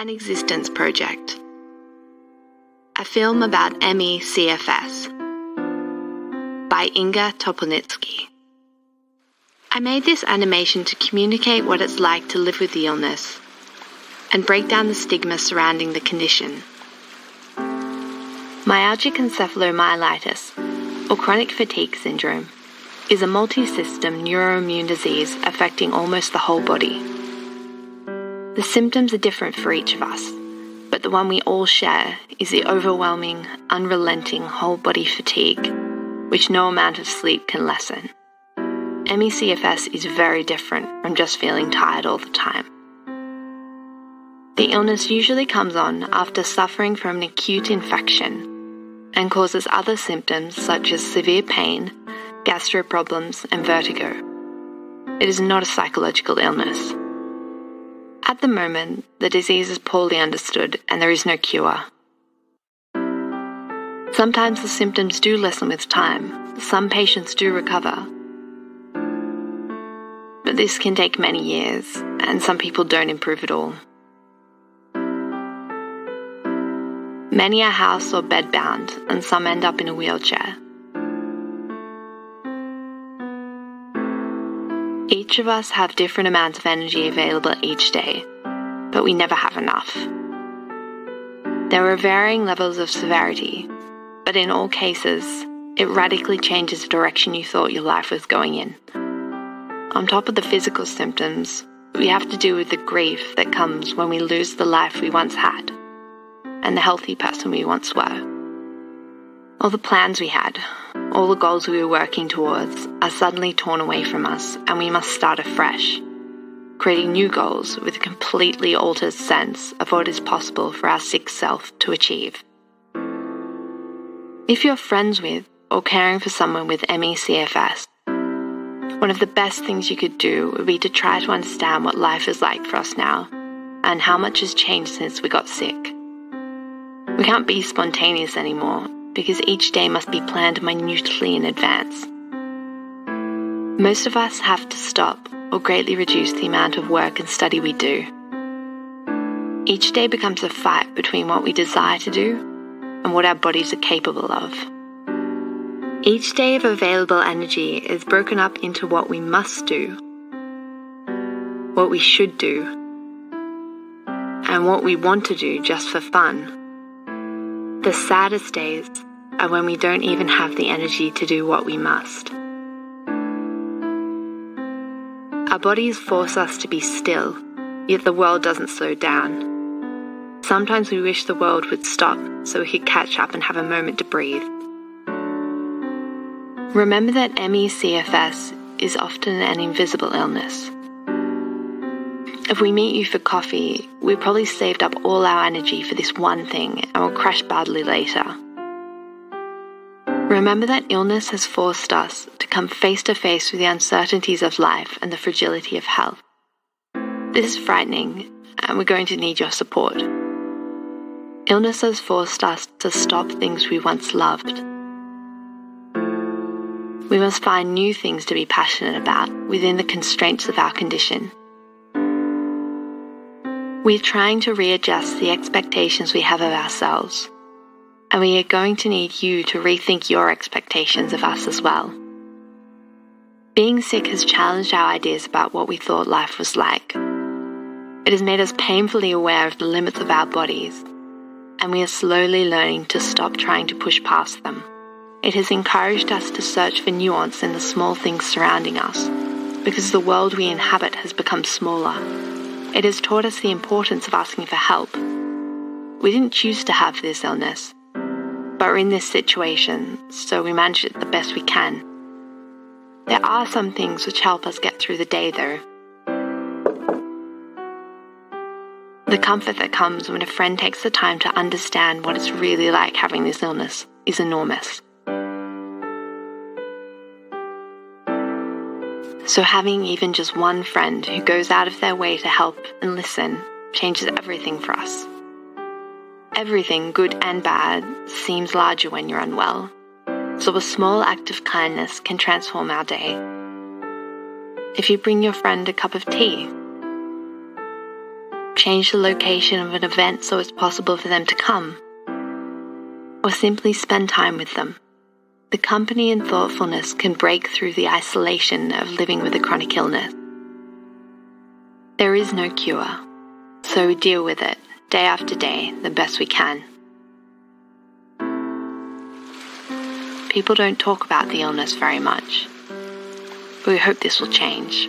An Existence Project, a film about CFS by Inga Topolnitzki. I made this animation to communicate what it's like to live with the illness and break down the stigma surrounding the condition. Myalgic encephalomyelitis, or chronic fatigue syndrome, is a multi-system neuroimmune disease affecting almost the whole body. The symptoms are different for each of us, but the one we all share is the overwhelming, unrelenting whole-body fatigue, which no amount of sleep can lessen. CFS is very different from just feeling tired all the time. The illness usually comes on after suffering from an acute infection and causes other symptoms such as severe pain, gastro problems, and vertigo. It is not a psychological illness. At the moment, the disease is poorly understood and there is no cure. Sometimes the symptoms do lessen with time. Some patients do recover. But this can take many years, and some people don't improve at all. Many are house or bed-bound, and some end up in a wheelchair. Each of us have different amounts of energy available each day, but we never have enough. There are varying levels of severity, but in all cases, it radically changes the direction you thought your life was going in. On top of the physical symptoms, we have to deal with the grief that comes when we lose the life we once had, and the healthy person we once were. All the plans we had, all the goals we were working towards are suddenly torn away from us, and we must start afresh, creating new goals with a completely altered sense of what is possible for our sick self to achieve. If you're friends with or caring for someone with CFS, one of the best things you could do would be to try to understand what life is like for us now, and how much has changed since we got sick. We can't be spontaneous anymore, because each day must be planned minutely in advance. Most of us have to stop or greatly reduce the amount of work and study we do. Each day becomes a fight between what we desire to do and what our bodies are capable of. Each day of available energy is broken up into what we must do, what we should do, and what we want to do just for fun. The saddest days are when we don't even have the energy to do what we must. Our bodies force us to be still, yet the world doesn't slow down. Sometimes we wish the world would stop so we could catch up and have a moment to breathe. Remember that CFS is often an invisible illness. If we meet you for coffee, we probably saved up all our energy for this one thing and will crash badly later. Remember that illness has forced us to come face to face with the uncertainties of life and the fragility of health. This is frightening, and we're going to need your support. Illness has forced us to stop things we once loved. We must find new things to be passionate about within the constraints of our condition. We're trying to readjust the expectations we have of ourselves, and we are going to need you to rethink your expectations of us as well. Being sick has challenged our ideas about what we thought life was like. It has made us painfully aware of the limits of our bodies, and we are slowly learning to stop trying to push past them. It has encouraged us to search for nuance in the small things surrounding us, because the world we inhabit has become smaller. It has taught us the importance of asking for help. We didn't choose to have this illness, but we're in this situation, so we manage it the best we can. There are some things which help us get through the day, though. The comfort that comes when a friend takes the time to understand what it's really like having this illness is enormous. So having even just one friend who goes out of their way to help and listen changes everything for us. Everything, good and bad, seems larger when you're unwell. So a small act of kindness can transform our day. If you bring your friend a cup of tea, change the location of an event so it's possible for them to come, or simply spend time with them. The company and thoughtfulness can break through the isolation of living with a chronic illness. There is no cure, so we deal with it day after day the best we can. People don't talk about the illness very much, but we hope this will change.